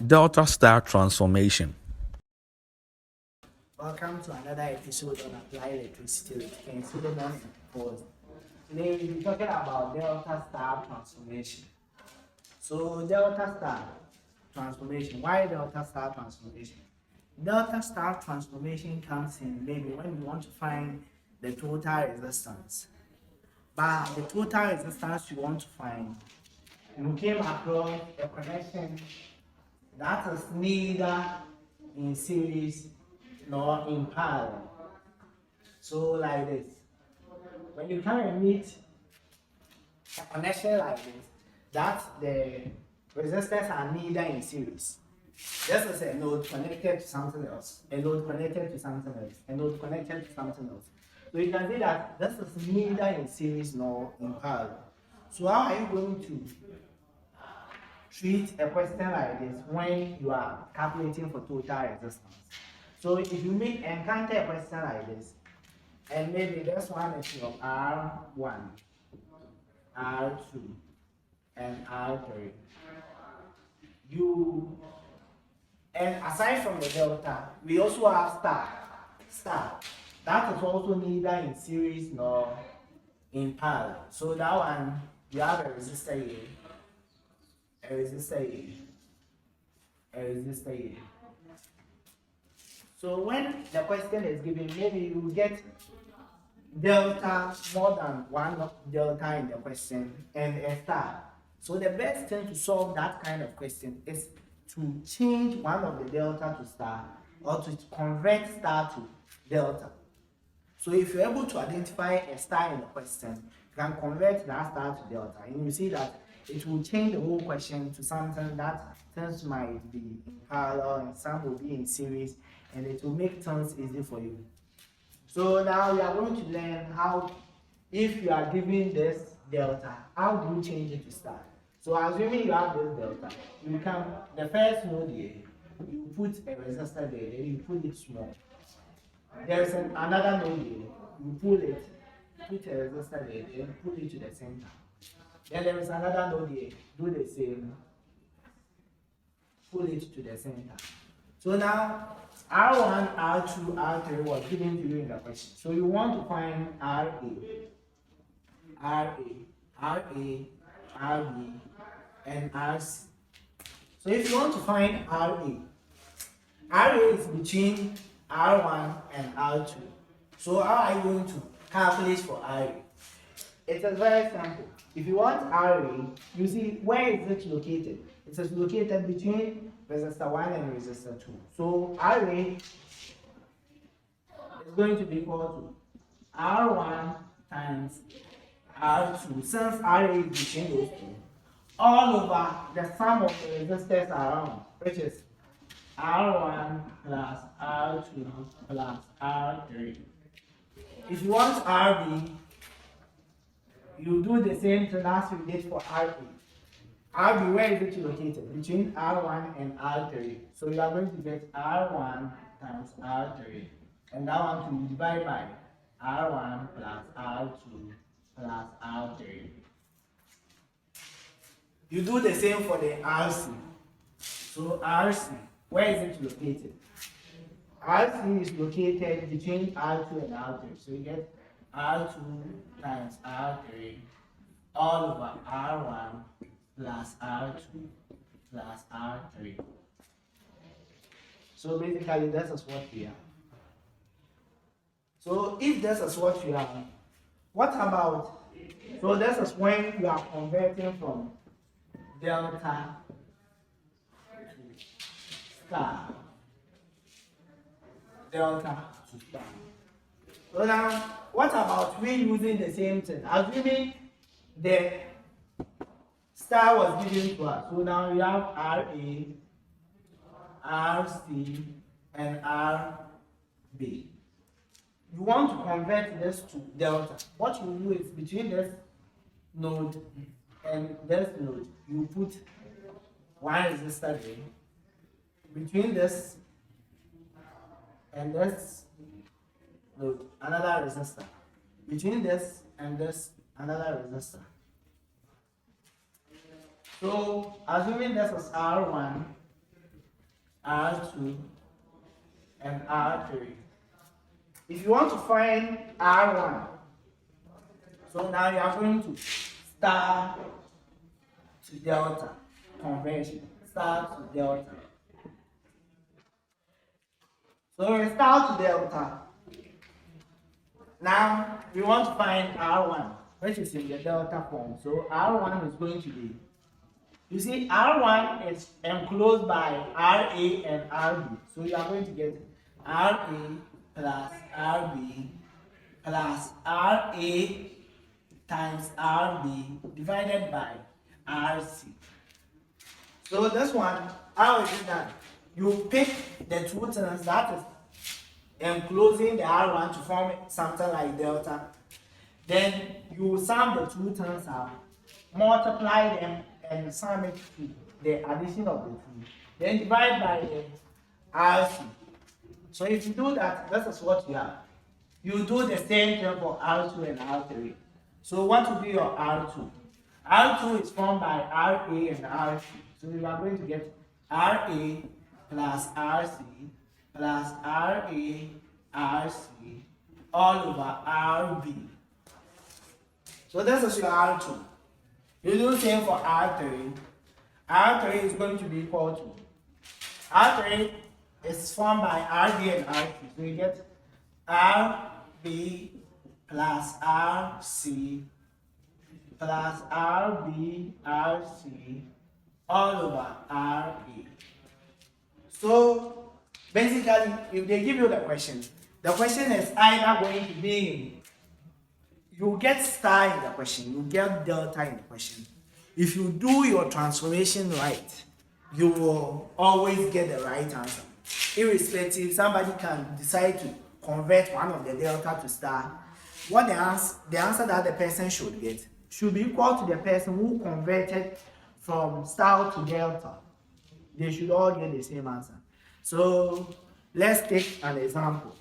Delta star transformation. Welcome to another episode on Applied Electricity with Ken Solomon and Pause. Today we'll be talking about Delta Star transformation. So Delta Star transformation. Why Delta Star transformation? Delta Star transformation comes in maybe when you want to find the total resistance. But the total resistance you want to find, you came across a connection that is neither in series nor in parallel. So like this, when you come and meet a connection like this, that the resistors are neither in series. This is a node connected to something else, a node connected to something else, a node connected to something else. So you can see that this is neither in series nor in parallel. So how are you going to treat a question like this when you are calculating for total resistance? So if you encounter a question like this, and maybe this one is your R1, R2, and R3, and aside from the delta, we also have star. That is also neither in series nor in parallel. So that one, you have a resistor here, a resistor here, a resistor here. So when the question is given, maybe you get delta more than one delta in the question and a star. So the best thing to solve that kind of question is to change one of the delta to star or to convert star to delta. So if you're able to identify a star in the question, you can convert that star to delta, and you see that it will change the whole question to something that things might be in parallel and some will be in series, and it will make things easy for you. So now we are going to learn how, if you are given this delta, how do you change it to star? So assuming you have this delta, you can, the first node here, you put a resistor there, then you put it small. There is another node here, you pull it, put a resistor there, then pull it to the center. Then there is another node here, do the same, pull it to the center. So now R1, R2, R3 was given to you in the question. So you want to find RA, RB, and RC. So if you want to find RA is between R1 and R2. So how are you going to calculate for RA? It is very simple. If you want RA, you see where is it located? It is located between resistor 1 and resistor 2. So RA is going to be equal to R1 times R2, since RA is between those two, all over the sum of the resistors around, which is R1 plus R2 plus R3. If you want RB, you do the same thing as we did for RB. RB, where is it located? Between R1 and R3. So you are going to get R1 times R3. And that one to divide by R1 plus R2 plus R3. You do the same for the RC. So RC, where is it located? RC is located between R2 and R3. So you get R2 times R3 all over R1 plus R2 plus R3. So basically, this is what we have. So if this is what you have, what about, so this is when you are converting from delta to star. Delta to star. So now, what about we using the same thing? Assuming the star was given to us. So now we have RA, RC, and RB. You want to convert this to delta. What you do is between this node and this node, you put one resistor there. Between this and this node, another resistor. Between this and this, another resistor. So assuming this is R1, R2, and R3. If you want to find R1, so now you are going to star to delta conversion. Star to delta. So we star to delta. Now we want to find R1, which is in the delta form. So R1 is going to be, you see, R1 is enclosed by RA and RB. So you are going to get RA plus RB plus RA times RB divided by RC. So this one, how is it that you pick the two terms that is enclosing the R1 to form something like delta. Then you sum the two terms up, multiply them, and sum it to the addition of the two. Then divide by the RC. So if you do that, this is what you have. You do the same thing for R2 and R3. So what will be your R2? R2 is formed by RA and RC. So you are going to get RA plus RC plus RA RC all over RB. So this is your R2. You do the same for R3. R3 is going to be equal to, R3 is formed by RB and RC. So you get RB plus RC plus RB RC all over RE. So basically, if they give you the question is either going to be, you get star in the question, you get delta in the question. If you do your transformation right, you will always get the right answer. Irrespective, somebody can decide to convert one of the delta to star. What the answer that the person should get should be equal to the person who converted from star to delta. They should all get the same answer. So let's take an example.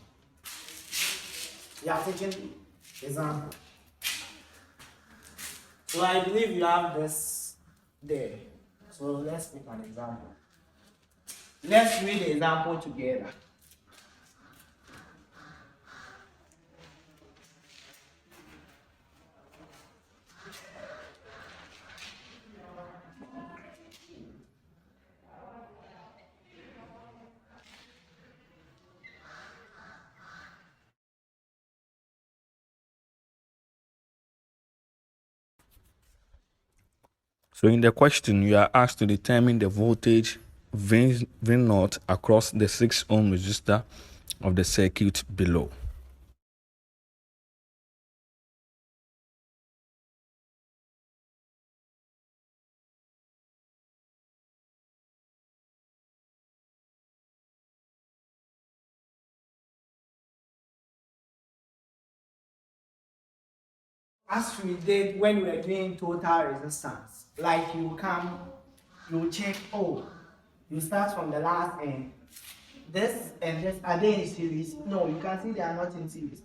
We are taking example. So I believe you have this there. So let's take an example. Let's read the example together. So in the question, you are asked to determine the voltage V0 across the 6 ohm resistor of the circuit below. As we did when we were doing total resistance, like you come, you check, oh, you start from the last end. This and this, are they in series? No, you can see they are not in series.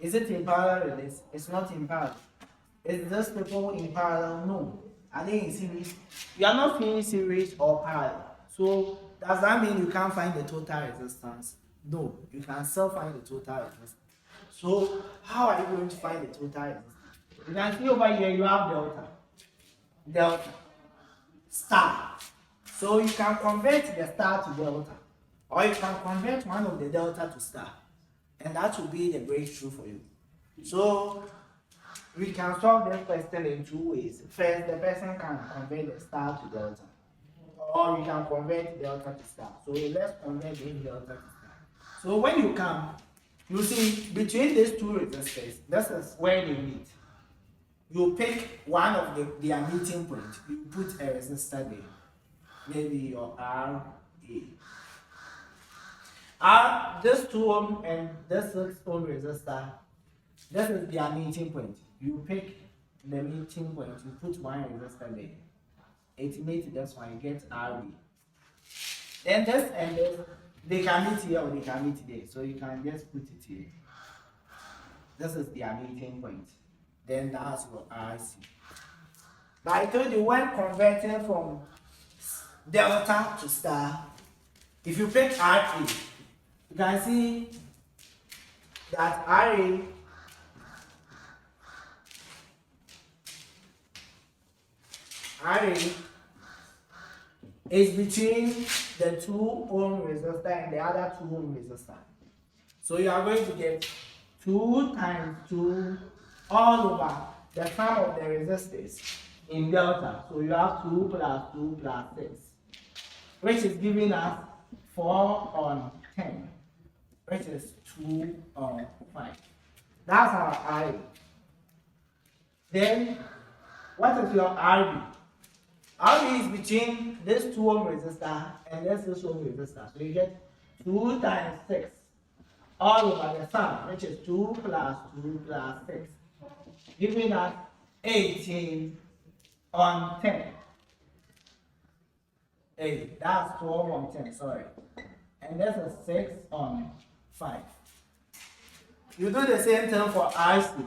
Is it in parallel with this? It's not in parallel. Is this people in parallel? No. Are they in series? You are not in series or parallel. So does that mean you can't find the total resistance? No, you can still find the total resistance. So how are you going to find the total resistance? You can see over here you have delta, star. So you can convert the star to delta, or you can convert one of the delta to star, and that will be the breakthrough for you. So we can solve this question in two ways. First, the person can convert the star to delta, or you can convert delta to star. So let's convert the delta to star. So when you come, you see between these two resistors, this is where they meet. You pick one of their meeting points. You put a resistor there, maybe your RA. This 2 ohm and this 6 ohm resistor, this is their meeting point. You pick the meeting point, you put one resistor there. It meets this one, you get RB. Then this and this, they can meet here or they can meet there. So you can just put it here. This is their meeting point. Then that's your RC. But I told you when converting from delta to star, If you pick RA, you can see that RA is between the 2 ohm resistor and the other 2 ohm resistor. So you are going to get 2 times 2 all over the sum of the resistors in delta. So you have 2 plus 2 plus 6, which is giving us 4 on 10, which is 2 on 5. That's our RA. Then, what is your RB? RB is between this 2 ohm resistor and this 6 ohm resistor. So you get 2 times 6 all over the sum, which is 2 plus 2 plus 6, giving us 18 on 10. Hey, that's 12 on 10, sorry. And this is 6 on 5. You do the same thing for RC.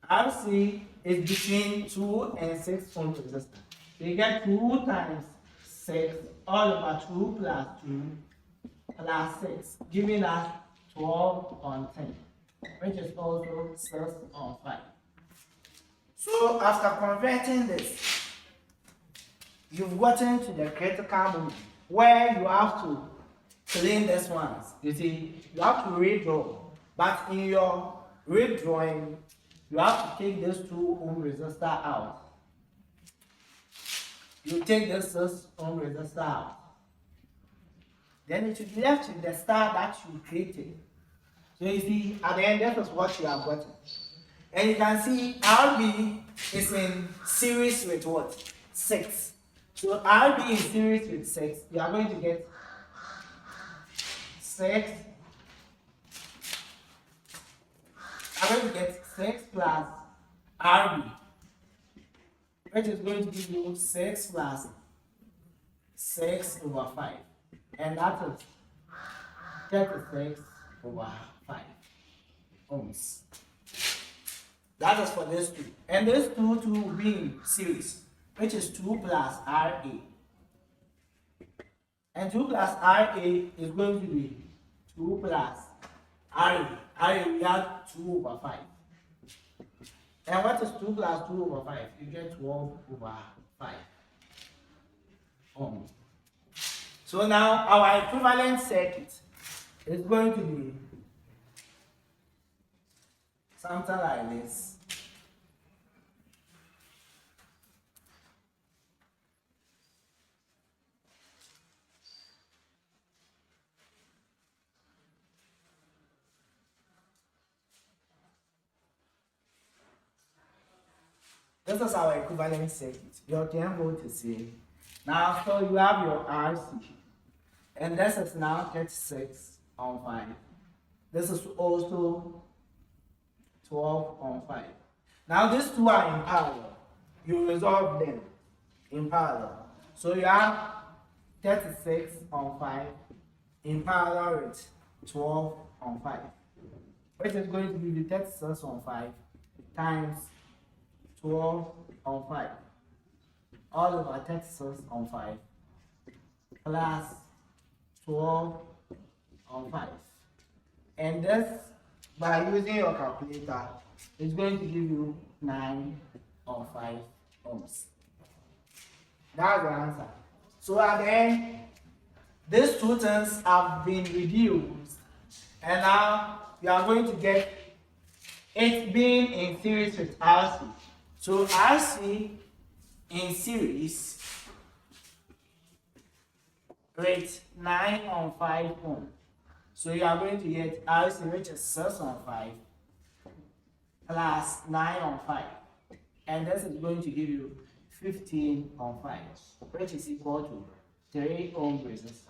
RC is between 2 and 6 ohm resistor. So you get 2 times 6 all over 2 plus 2 plus 6, giving us 12 on 10, which is also 6 on 5. So after converting this, you've gotten to the critical moment where you have to clean this ones. You see, you have to redraw, but in your redrawing, you have to take this 2 ohm resistor out. You take this 6 ohm resistor out. Then it should be left with the star that you created. So you see, at the end, that is what you have gotten. And you can see RB is in series with what? 6. So RB in series with 6, you are going to get 6. I'm going to get 6 plus RB, which is going to give you 6 plus 6 over 5. And that is 36 over 5 ohms. That is for this 2. And this 2 will be in series, which is 2 plus RA. And 2 plus RA is going to be 2 plus RA. RA, we have 2 over 5. And what is 2 plus 2 over 5? You get 12 over 5 ohms. So now our equivalent circuit is going to be something like this. This is our equivalent circuit. Your 10 volt is here. Now, so you have your RC. And this is now 36 on 5. This is also 12 on 5. Now, these two are in parallel. You resolve them in parallel. So you have 36 on 5 in parallel with 12 on 5. Which is going to be the 36 on 5 times 12 on 5. All over 36 on 5 plus 12 on 5. And this, by using your calculator, is going to give you 9 on 5 ohms. That's the answer. So at the end, these two things have been reduced, and now you are going to get it being in series with RC. So RC in series with 9 on 5 ohm. So you are going to get RC, which is 6 on 5 plus 9 on 5. And this is going to give you 15 on 5, which is equal to 3 ohm resistance.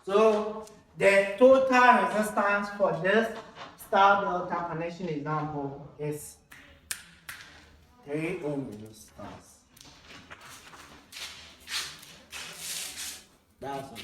So the total resistance for this star delta connection example is 3 ohm resistance. That's all.